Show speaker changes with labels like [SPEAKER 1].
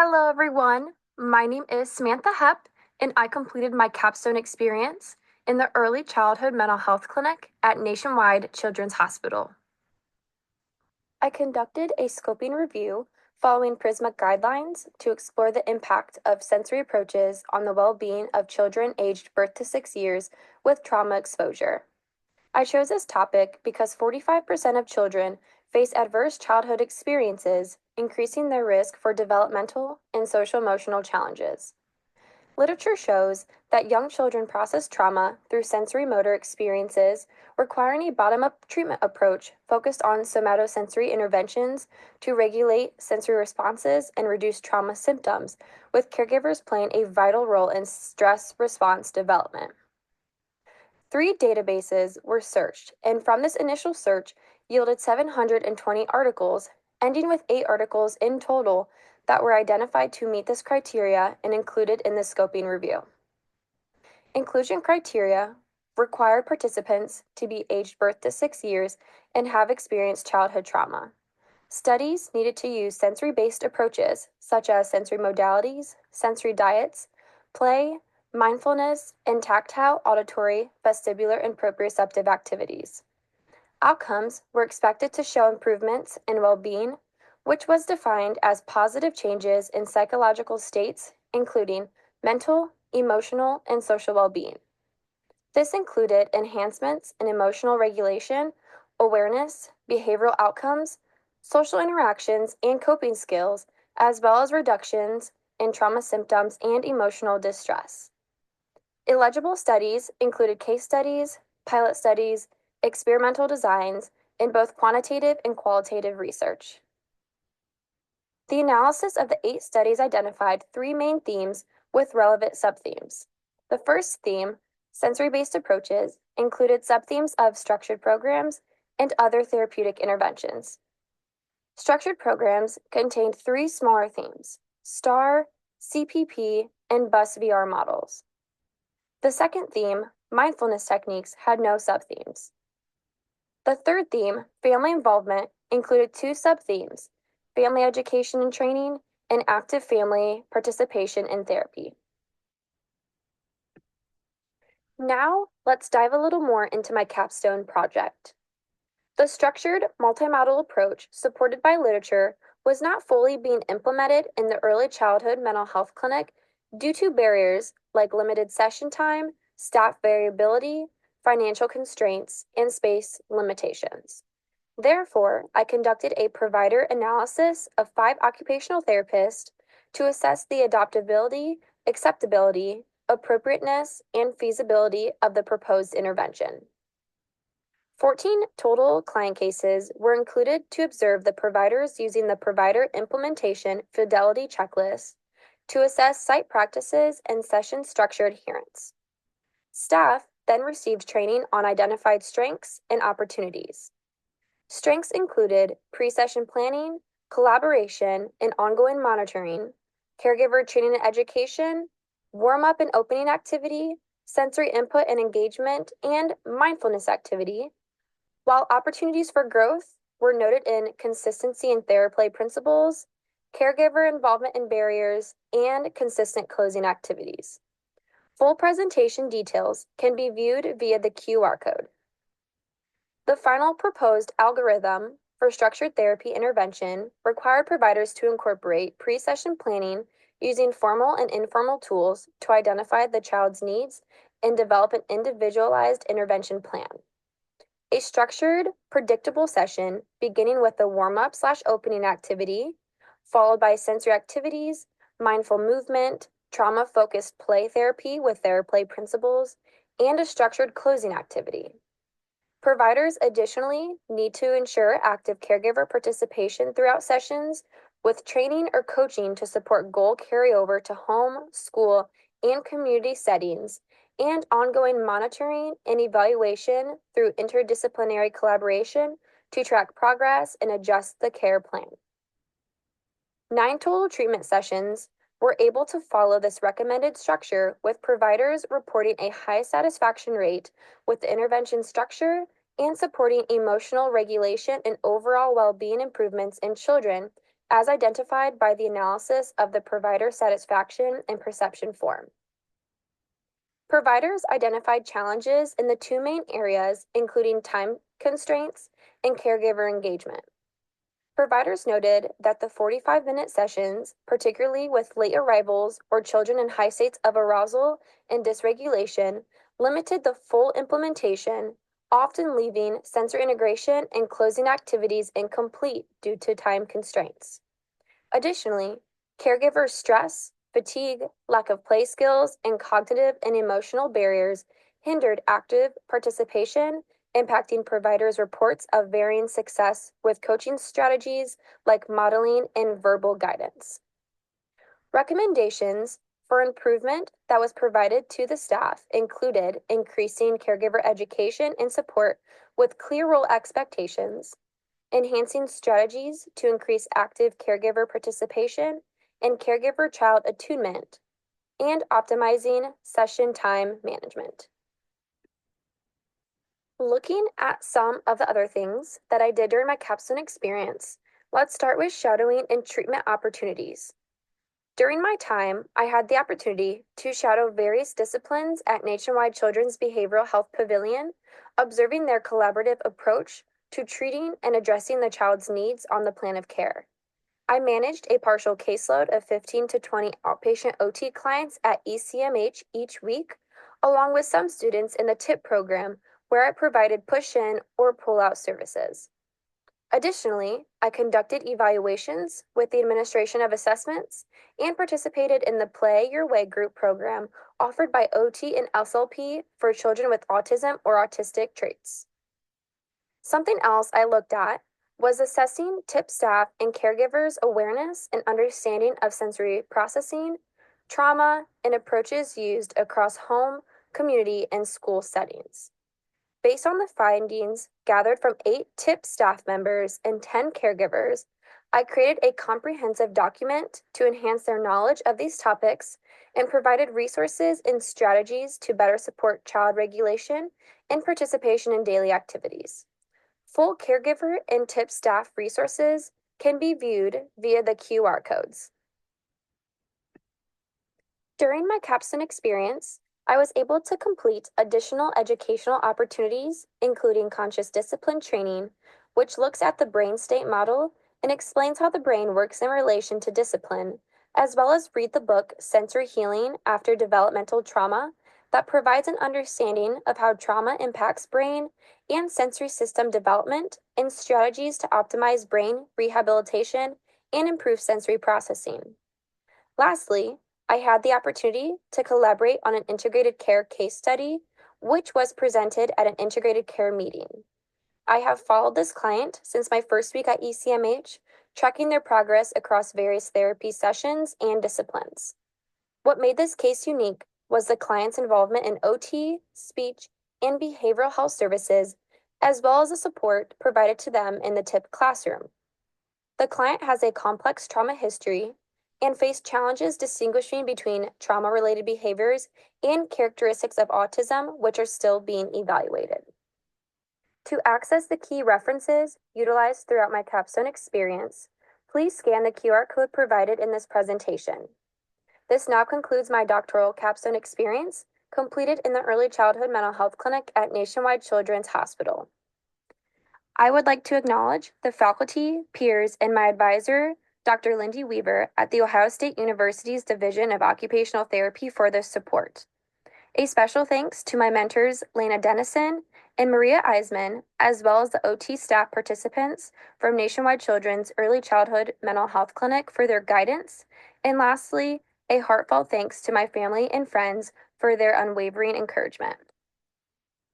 [SPEAKER 1] Hello, everyone. My name is Samantha Hepp, and I completed my capstone experience in the Early Childhood Mental Health Clinic at Nationwide Children's Hospital. I conducted a scoping review following PRISMA guidelines to explore the impact of sensory approaches on the well-being of children aged birth to 6 years with trauma exposure. I chose this topic because 45% of children face adverse childhood experiences, increasing their risk for developmental and social-emotional challenges. Literature shows that young children process trauma through sensory motor experiences, requiring a bottom-up treatment approach focused on somatosensory interventions to regulate sensory responses and reduce trauma symptoms, with caregivers playing a vital role in stress response development. 3 databases were searched, and from this initial search yielded 720 articles, ending with 8 articles in total that were identified to meet this criteria and included in the scoping review. Inclusion criteria required participants to be aged birth to 6 years and have experienced childhood trauma. Studies needed to use sensory-based approaches such as sensory modalities, sensory diets, play, mindfulness, and tactile, auditory, vestibular, and proprioceptive activities. Outcomes were expected to show improvements in well-being, which was defined as positive changes in psychological states, including mental, emotional, and social well-being. This included enhancements in emotional regulation, awareness, behavioral outcomes, social interactions, and coping skills, as well as reductions in trauma symptoms and emotional distress. Eligible studies included case studies, pilot studies, experimental designs, and both quantitative and qualitative research. The analysis of the 8 studies identified 3 main themes with relevant subthemes. The first theme, sensory-based approaches, included subthemes of structured programs and other therapeutic interventions. Structured programs contained 3 smaller themes: STAR, CPP, and BUS VR models. The second theme, mindfulness techniques, had no subthemes. The third theme, family involvement, included 2 subthemes: family education and training, and active family participation in therapy. Now, let's dive a little more into my capstone project. The structured multimodal approach supported by literature was not fully being implemented in the early childhood mental health clinic due to barriers like limited session time, staff variability, financial constraints, and space limitations. Therefore, I conducted a provider analysis of 5 occupational therapists to assess the adoptability, acceptability, appropriateness, and feasibility of the proposed intervention. 14 total client cases were included to observe the providers using the Provider Implementation Fidelity Checklist to assess site practices and session structure adherence. Staff then received training on identified strengths and opportunities. Strengths included pre-session planning, collaboration, and ongoing monitoring, caregiver training and education, warm-up and opening activity, sensory input and engagement, and mindfulness activity, while opportunities for growth were noted in consistency in TheraPlay principles, caregiver involvement in barriers, and consistent closing activities. Full presentation details can be viewed via the QR code. The final proposed algorithm for structured therapy intervention required providers to incorporate pre-session planning using formal and informal tools to identify the child's needs and develop an individualized intervention plan. A structured, predictable session beginning with a warm-up/opening activity, followed by sensory activities, mindful movement, trauma-focused play therapy with TheraPlay principles, and a structured closing activity. Providers additionally need to ensure active caregiver participation throughout sessions with training or coaching to support goal carryover to home, school, and community settings, and ongoing monitoring and evaluation through interdisciplinary collaboration to track progress and adjust the care plan. 9 total treatment sessions were able to follow this recommended structure, with providers reporting a high satisfaction rate with the intervention structure and supporting emotional regulation and overall well-being improvements in children as identified by the analysis of the provider satisfaction and perception form. Providers identified challenges in the two main areas, including time constraints and caregiver engagement. Providers noted that the 45-minute sessions, particularly with late arrivals or children in high states of arousal and dysregulation, limited the full implementation, often leaving sensor integration and closing activities incomplete due to time constraints. Additionally, caregiver stress, fatigue, lack of play skills, and cognitive and emotional barriers hindered active participation, impacting providers' reports of varying success with coaching strategies like modeling and verbal guidance. Recommendations for improvement that was provided to the staff included increasing caregiver education and support with clear role expectations, enhancing strategies to increase active caregiver participation and caregiver child attunement, and optimizing session time management. Looking at some of the other things that I did during my capstone experience, let's start with shadowing and treatment opportunities. During my time, I had the opportunity to shadow various disciplines at Nationwide Children's Behavioral Health Pavilion, observing their collaborative approach to treating and addressing the child's needs on the plan of care. I managed a partial caseload of 15 to 20 outpatient OT clients at ECMH each week, along with some students in the TIP program where I provided push-in or pull-out services. Additionally, I conducted evaluations with the administration of assessments and participated in the Play Your Way group program offered by OT and SLP for children with autism or autistic traits. Something else I looked at was assessing TIP staff and caregivers' awareness and understanding of sensory processing, trauma, and approaches used across home, community, and school settings. Based on the findings gathered from 8 TIP staff members and 10 caregivers, I created a comprehensive document to enhance their knowledge of these topics and provided resources and strategies to better support child regulation and participation in daily activities. Full caregiver and TIP staff resources can be viewed via the QR codes. During my capstone experience, I was able to complete additional educational opportunities, including conscious discipline training, which looks at the brain state model and explains how the brain works in relation to discipline, as well as read the book Sensory Healing After Developmental Trauma that provides an understanding of how trauma impacts brain and sensory system development and strategies to optimize brain rehabilitation and improve sensory processing. Lastly, I had the opportunity to collaborate on an integrated care case study, which was presented at an integrated care meeting. I have followed this client since my first week at ECMH, tracking their progress across various therapy sessions and disciplines. What made this case unique was the client's involvement in OT, speech, and behavioral health services, as well as the support provided to them in the TIP classroom. The client has a complex trauma history and faced challenges distinguishing between trauma-related behaviors and characteristics of autism, which are still being evaluated. To access the key references utilized throughout my capstone experience, please scan the QR code provided in this presentation. This now concludes my doctoral capstone experience, completed in the Early Childhood Mental Health Clinic at Nationwide Children's Hospital. I would like to acknowledge the faculty, peers, and my advisor, Dr. Lindy Weaver at The Ohio State University's Division of Occupational Therapy for their support. A special thanks to my mentors, Lena Dennison and Maria Eisman, as well as the OT staff participants from Nationwide Children's Early Childhood Mental Health Clinic for their guidance. And lastly, a heartfelt thanks to my family and friends for their unwavering encouragement.